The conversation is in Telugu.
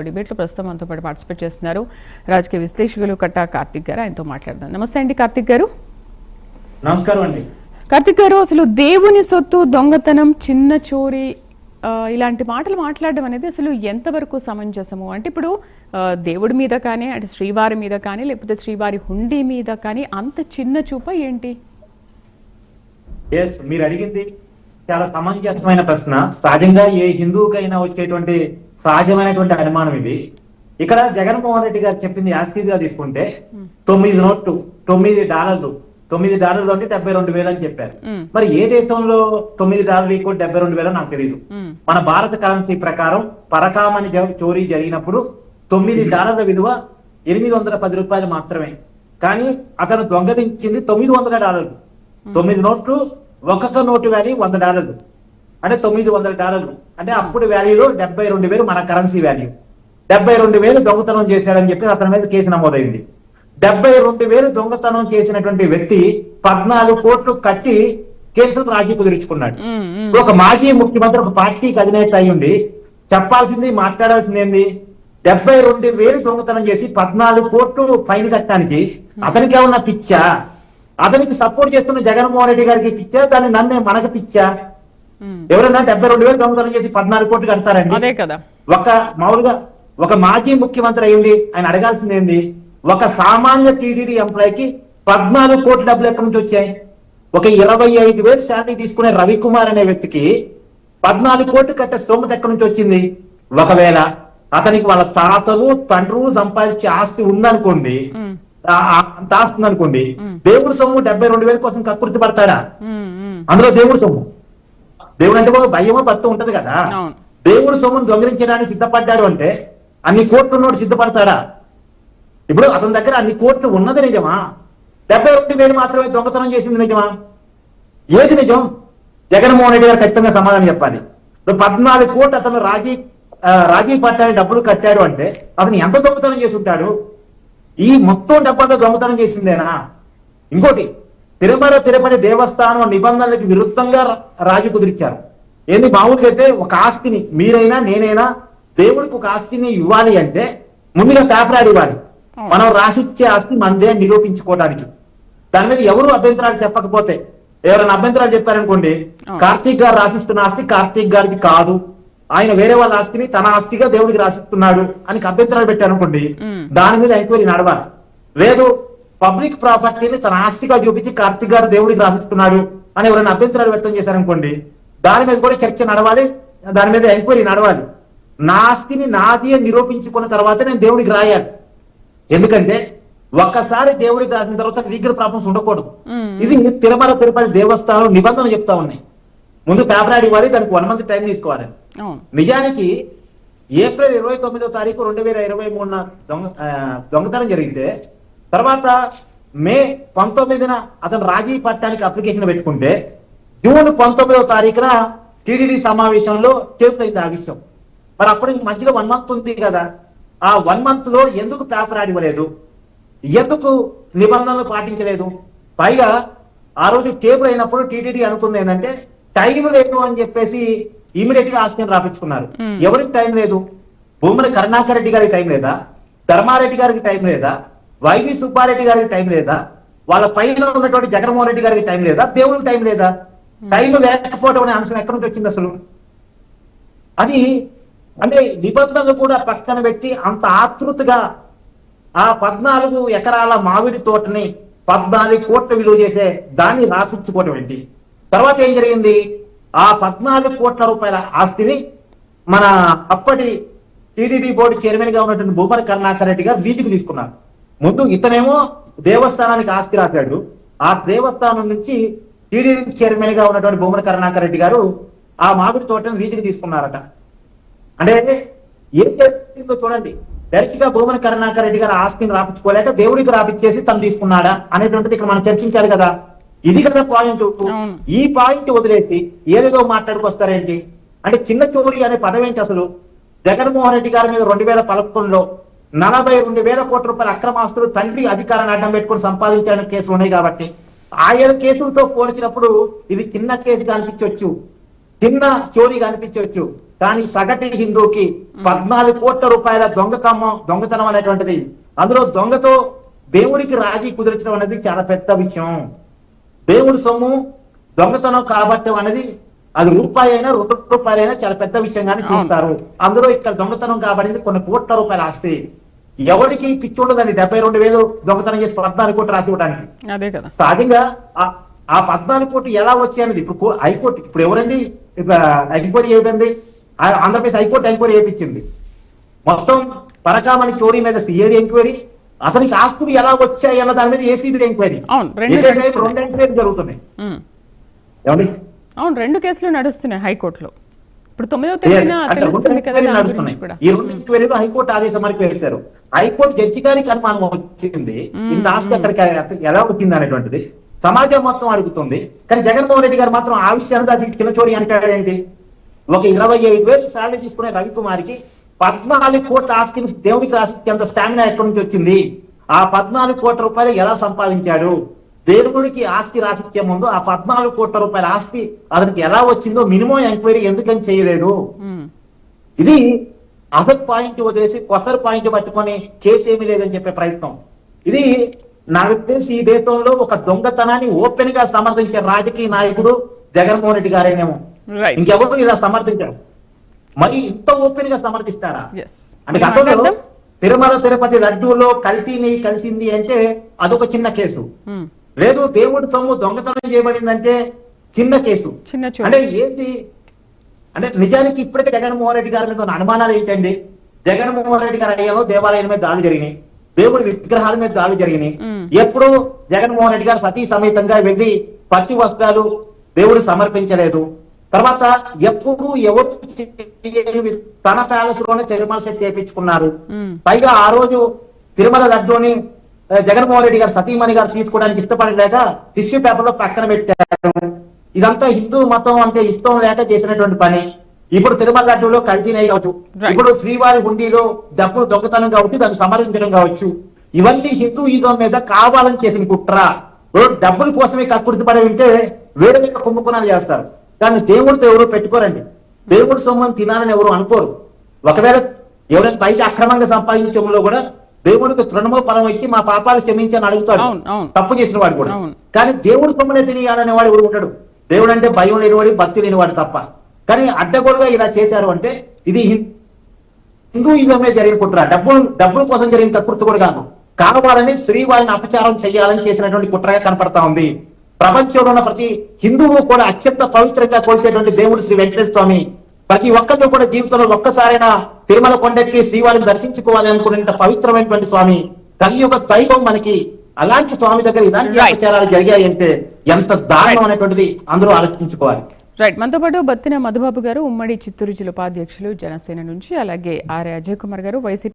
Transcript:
డిబేట్లో ప్రస్తుతం మనతో పాటు పార్టిసిపేట్ చేస్తున్నారు రాజకీయ విశ్లేషకులు కట్టా కార్తిక్ గారు. ఆయనతో మాట్లాడదాం. నమస్తే అండి కార్తిక్ గారు. నమస్కారం అండి. కార్తిక్ గారు, అసలు దేవుని సొత్తు, దొంగతనం, చిన్న చోరీ ఇలాంటి మాటలు మాట్లాడడం అనేది అసలు ఎంతవరకు సమంజసము? అంటే ఇప్పుడు దేవుడి మీద కానీ, అంటే శ్రీవారి మీద కానీ, లేకపోతే శ్రీవారి హుండీ మీద కానీ అంత చిన్న చూప ఏంటి? మీరు అడిగింది చాలా సమంజసమైన ప్రశ్న. సహజంగా ఏ హిందువుకైనా వచ్చేటువంటి సహజమైనటువంటి అనుమానం ఇది. ఇక్కడ జగన్మోహన్ రెడ్డి గారు చెప్పింది యాస్టీగా తీసుకుంటే 9 నోట్లు, $9, $9 అంటే 72,000 అని చెప్పారు. మరి ఏ దేశంలో $9 ఈక్వల్ 72,000 నాకు తెలియదు. మన భారత కరెన్సీ ప్రకారం పరకామని చోరీ జరిగినప్పుడు $9 విలువ $810 మాత్రమే. కానీ అతను దొంగలించింది $900. 9 నోట్లు, ఒక్కొక్క నోటు వాల్యూ $100 అంటే $900. అంటే అప్పుడు వాల్యూలో 72,000 మన కరెన్సీ వాల్యూ. 72,000 దొంగతనం చేశాడని చెప్పి అతని మీద కేసు నమోదైంది. 72,000 దొంగతనం చేసినటువంటి వ్యక్తి 14 కోట్లు కట్టి కేసును రాజీ కుదుర్చుకున్నాడు. ఒక మాజీ ముఖ్యమంత్రి, ఒక పార్టీకి అధినేత అయ్యుండి చెప్పాల్సింది, మాట్లాడాల్సింది ఏంది? 72,000 దొంగతనం చేసి 14 కోట్లు ఫైన్ కట్టడానికి అతనికి ఏమన్నా పిచ్చా? అతనికి సపోర్ట్ చేస్తున్న జగన్మోహన్ రెడ్డి గారికి పిచ్చా? దాన్ని నన్నే మనకు పిచ్చా? ఎవరైనా 72,000 దొంగతనం చేసి 14 కోట్లు కడతారండి? ఒక మామూలుగా ఒక మాజీ ముఖ్యమంత్రి అయ్యింది ఆయన అడగాల్సింది ఏంది? ఒక సామాన్య టీడీడీ ఎంప్లాయీకి 14 కోట్ల డబ్బులు ఎక్కడి నుంచి వచ్చాయి? ఒక 25,000 శాలరీ తీసుకునే రవికుమార్ అనే వ్యక్తికి 14 కోట్లు కట్టే స్తోమత ఎక్కడి నుంచి వచ్చింది? ఒకవేళ అతనికి వాళ్ళ తాతలు తండ్రులు సంపాదించే ఆస్తి ఉందనుకోండి, అంత ఆస్తి ఉందనుకోండి, దేవుడి సొమ్ము 72,000 కోసం కకృతి పడతాడా? అందులో దేవుడి సొమ్ము, దేవుడు అంటే భయమో భక్తి ఉంటది కదా. దేవుడు సొమ్మును దొంగిలించడానికి సిద్ధపడ్డాడు అంటే అన్ని కోట్లు ఉన్నోడు సిద్ధపడతాడా? ఇప్పుడు అతని దగ్గర అన్ని కోట్లు ఉన్నది నిజమా? 72,000 మాత్రమే దొంగతనం చేసింది నిజమా? ఏది నిజం? జగన్మోహన్ రెడ్డి గారు ఖచ్చితంగా సమాధానం చెప్పాలి. ఇప్పుడు 14 కోట్లు అతను రాజీ పట్టాలి డబ్బులు కట్టాడు అంటే అతను ఎంత దొంగతనం చేసి ఉంటాడు? ఈ మొత్తం డబ్బంతా దొంగతనం చేసిందేనా? ఇంకోటి, తిరుపతి దేవస్థానం నిబంధనలకు విరుద్ధంగా రాజీ కుదిరించారు. ఏంది? మామూలుగా అయితే ఒక ఆస్తిని మీరైనా నేనైనా దేవుడికి ఒక ఆస్తిని ఇవ్వాలి అంటే ముందుగా పేపర్ యాడ్ ఇవ్వాలి. మనం రాసిచ్చే ఆస్తి మనదే నిరూపించుకోవడానికి. దాని మీద ఎవరు అభ్యంతరాలు చెప్పకపోతే, ఎవరైనా అభ్యంతరాలు చెప్పారనుకోండి, కార్తీక్ గారు రాసిస్తున్న ఆస్తి కార్తీక్ గారికి కాదు, ఆయన వేరే వాళ్ళ ఆస్తిని తన ఆస్తిగా దేవుడికి రాసిస్తున్నాడు అని అభ్యంతరాలు పెట్టారనుకోండి, దాని మీద ఎంక్వైరీ నడవాలి. లేదు, పబ్లిక్ ప్రాపర్టీని తన ఆస్తిగా చూపించి కార్తీక్ గారు దేవుడికి రాసిస్తున్నాడు అని ఎవరైనా అభ్యంతరాలు వ్యక్తం చేశారనుకోండి, దాని మీద కూడా చర్చ నడవాలి, దాని మీద ఎంక్వైరీ నడవాలి. నా ఆస్తిని నాది అని నిరూపించుకున్న తర్వాత నేను దేవుడికి రాయాలి. ఎందుకంటే ఒక్కసారి దేవుడికి రాసిన తర్వాత లీగల్ ప్రాబ్లమ్స్ ఉండకూడదు. ఇది తిరుపతి దేవస్థానం నిబంధనలు చెప్తా ఉన్నాయి. ముందు పేపర్ యాడ్ ఇవ్వాలి, దానికి 1 మంత్ టైం తీసుకోవాలి. నిజానికి ఏప్రిల్ 29వ తారీఖు 2023 దొంగతనం జరిగితే తర్వాత మే 19న అతను రాజీ పట్టానికి అప్లికేషన్ పెట్టుకుంటే జూన్ 19వ తారీఖున టీడీడీ సమావేశంలో టేబుల్ అయింది ఆ విషయం. మరి అప్పుడు మధ్యలో 1 మంత్ ఉంది కదా, ఆ 1 మంత్ లో ఎందుకు పేపర్ యాడ్ ఇవ్వలేదు? ఎందుకు నిబంధనలు పాటించలేదు? పైగా ఆ రోజు టేబుల్ అయినప్పుడు టీడీడీ అనుకుంది ఏంటంటే టైం లేదు అని చెప్పేసి ఇమీడియట్ గా ఆస్తిని రాపించుకున్నారు. ఎవరికి టైం లేదు? భూమన కరుణాకర్ రెడ్డి గారికి టైం లేదా? ధర్మారెడ్డి గారికి టైం లేదా? వైవి సుబ్బారెడ్డి గారికి టైం లేదా? వాళ్ళ పైన ఉన్నటువంటి జగన్మోహన్ రెడ్డి గారికి టైం లేదా? దేవుడికి టైం లేదా? టైం లేకపోవడం అనే అంశం ఎక్కడి నుంచి వచ్చింది అసలు? అది అంటే నిబంధనలు కూడా పక్కన పెట్టి అంత ఆతృతగా ఆ 14 ఎకరాల మామిడి తోటని 14 కోట్ల విలువ చేసే దాన్ని రాపించుకోవడం ఏంటి? తర్వాత ఏం జరిగింది? ఆ 14 కోట్ల రూపాయల ఆస్తిని మన అప్పటి టీడీడీ బోర్డు చైర్మన్ గా ఉన్నటువంటి భూమన కరుణాకర్ రెడ్డి గారు లీజుకు తీసుకున్నారు. ముందు ఇతనేమో దేవస్థానానికి ఆస్తి రాశాడు, ఆ దేవస్థానం నుంచి టీడీడీ చైర్మన్ గా ఉన్నటువంటి భూమన కరుణాకర్ రెడ్డి గారు ఆ మామిడి తోటను లీజుకు తీసుకున్నారట. అంటే ఏం చేస్తుందో చూడండి. డైరెక్ట్ గా భూమన కరుణాకర్ రెడ్డి గారు ఆస్తిని రాపించుకోలేక దేవుడికి రాపించేసి తను తీసుకున్నాడా అనేటువంటిది ఇక్కడ మనం చర్చించాలి కదా. ఇది కదా పాయింట్. ఈ పాయింట్ వదిలేసి ఏదేదో మాట్లాడుకొస్తారేంటి? అంటే చిన్న చోరీ అనే పదం ఏంటి అసలు? జగన్మోహన్ రెడ్డి గారి మీద 2011లో 42,000 కోట్ల రూపాయల అక్రమాస్తులు తండ్రి అధికారాన్ని అడ్డం పెట్టుకుని సంపాదించాలని కేసులు ఉన్నాయి కాబట్టి ఆయన కేసులతో పోల్చినప్పుడు ఇది చిన్న కేసుగా అనిపించవచ్చు, చిన్న చోరీగా అనిపించవచ్చు. కానీ సగటు హిందూకి 14 కోట్ల రూపాయల దొంగతనం అనేటువంటిది, అందులో దొంగతో దేవుడికి రాజీ కుదిర్చడం అనేది చాలా పెద్ద విషయం. దేవుడి సొమ్ము దొంగతనం కాబట్టం అనేది అది రూపాయి అయినా 2 రూపాయలైనా చాలా పెద్ద విషయంగానే చూస్తారు. అందులో ఇక్కడ దొంగతనం కాబడింది కొన్ని కోట్ల రూపాయల ఆస్తి. ఎవరికి పిచ్చి ఉండదండి 72,000 దొంగతనం చేసి 14 కోట్లు రాసి ఇవ్వడానికి. అదే కదా సహజంగా ఆ 14 కోట్లు ఎలా వచ్చాయి అనేది ఇప్పుడు హైకోర్టు, ఇప్పుడు ఎవరండి ఎంక్వైరీ అయిపోయింది, ఆంధ్రప్రదేశ్ హైకోర్టు ఎంక్వైరీ చేయించింది. మొత్తం పరకామణి చోరీ మీద సిఐడి ఎంక్వైరీ, అతనికి ఆస్తులు ఎలా వచ్చాయి అన్న దాని మీద ఏసీబీ ఎంక్వైరీ. రెండు ఎంక్వైరీ జరుగుతున్నాయి. ఏమండి? అవును, 2 కేసులు నడుస్తున్నాయి హైకోర్టులో. ఇప్పుడు 9వ తేదీన తెలుస్తుంది కదా దాని గురించి కూడా. ఈ 2 ఎంక్వైరీలో హైకోర్టు ఆదేశం మనకి వేశారు. హైకోర్టు జడ్జి గారికి అనుమానం వచ్చింది, ఇంత ఆస్తి అక్కడికి ఎలా వచ్చింది అనేటువంటిది సమాజం మొత్తం అడుగుతుంది. కానీ జగన్మోహన్ రెడ్డి గారు మాత్రం ఆ విషయాన్ని దాచి చిన్న చోరీ అంటాడేంటి? ఒక 25,000 శాలరీ తీసుకునే రవికుమార్కి 14 కోట్ల ఆస్తిని దేవుడికి రాసినంత స్టామినా ఎక్కడి నుంచి వచ్చింది? ఆ 14 కోట్ల రూపాయలు ఎలా సంపాదించాడు? దేవుడికి ఆస్తి రాసిచ్చే ముందు ఆ 14 కోట్ల రూపాయల ఆస్తి అతనికి ఎలా వచ్చిందో మినిమం ఎంక్వైరీ ఎందుకని చేయలేదు? ఇది అసలు పాయింట్ వదిలేసి కొసరు పాయింట్ పట్టుకొని కేసు ఏమీ లేదని చెప్పే ప్రయత్నం. ఇది నాకు తెలిసి ఈ దేశంలో ఒక దొంగతనాన్ని ఓపెన్ గా సమర్థించే రాజకీయ నాయకుడు జగన్మోహన్ రెడ్డి గారేనేమో. ఇంకెవరు ఇలా సమర్థించారు? మరి ఇంత ఓపెన్ గా సమర్థిస్తారా? అంటే గతంలో తిరుమల తిరుపతి లడ్డూలో కలిసింది అంటే అదొక చిన్న కేసు. లేదు దేవుడి సొమ్ము దొంగతనం చేయబడిందంటే చిన్న కేసు. అంటే ఏంటి అంటే నిజానికి ఇప్పటికే జగన్మోహన్ రెడ్డి గారి మీద ఉన్న అనుమానాలు ఏంటండి? జగన్మోహన్ రెడ్డి గారి అయ్యాలో దేవాలయాల మీద దాడులు జరిగినాయి, దేవుడి విగ్రహాల మీద దాడులు జరిగినాయి. ఎప్పుడు జగన్మోహన్ రెడ్డి గారు సతీ సమేతంగా వెళ్లి పత్తి వస్త్రాలు దేవుడు సమర్పించలేదు. తర్వాత ఎప్పుడు ఎవరు తన ప్యాలెస్ లోనే తిరుమల సెట్ చేయించుకున్నారు. పైగా ఆ రోజు తిరుమల లడ్డూని జగన్మోహన్ రెడ్డి గారు సతీమణి గారు తీసుకోవడానికి ఇష్టపడలేక టిష్యూ పేపర్ లో పక్కన పెట్టారు. ఇదంతా హిందూ మతం అంటే ఇష్టం లేక చేసినటువంటి పని. ఇప్పుడు తిరుమల లడ్డూలో కల్తీనే కావచ్చు, ఇప్పుడు శ్రీవారి హుండీలో డబ్బులు దొంగతనం కావచ్చు, దాన్ని సమర్థించడం కావచ్చు. ఇవన్నీ హిందూ ఈదం మీద కావాలని చేసిన కుట్ర. డబ్బుల కోసమే కక్కుర్తి పడి ఉంటే వేడి మీద కుంభకోణాలు చేస్తారు. కానీ దేవుడితో ఎవరు పెట్టుకోరండి. దేవుడి సొమ్మును తినాలని ఎవరు అనుకోరు. ఒకవేళ ఎవరైనా బయట అక్రమంగా సంపాదించడంలో కూడా దేవుడికి తృణమో ఫలం ఇచ్చి మా పాపాలు క్షమించని అడుగుతాడు తప్పు చేసిన వాడు కూడా. కానీ దేవుడి సొమ్మునే తినేయాలనే వాడు ఎవరు ఉంటాడు? దేవుడు అంటే భయం లేనివాడు, భక్తి లేనివాడు తప్ప. కానీ అడ్డగోలుగా ఇలా చేశారు అంటే ఇది హిందూ యుగమే జరిగిన కుట్ర. డబ్బుల కోసం జరిగిన కకృతి కూడా కాదు, కావాలని శ్రీవారిని అపచారం చేయాలని చేసినటువంటి కుట్రగా కనపడతా ఉంది. ప్రపంచంలో ఉన్న ప్రతి హిందువు కూడా అత్యంత పవిత్రంగా కొలిచేటువంటి దేవుడు శ్రీ వెంకటేశ్వర స్వామి. ప్రతి ఒక్కరితో కూడా జీవితంలో ఒక్కసారైనా తిరుమల కొండెక్కి శ్రీవారిని దర్శించుకోవాలి అనుకునే పవిత్రమైనటువంటి స్వామి. కలియుగ దైవం మనకి. అలాంటి స్వామి దగ్గర ఇలాంటి అపచారాలు జరిగాయి అంటే ఎంత దారుణం అనేటువంటిది అందరూ ఆలోచించుకోవాలి. రైట్, మనతో పాటు బత్తిన మధుబాబు గారు, ఉమ్మడి చిత్తూరు జిల్లా ఉపాధ్యక్షులు జనసేన నుంచి, అలాగే ఆర్య అజయ్ కుమార్ గారు, వైసీపీ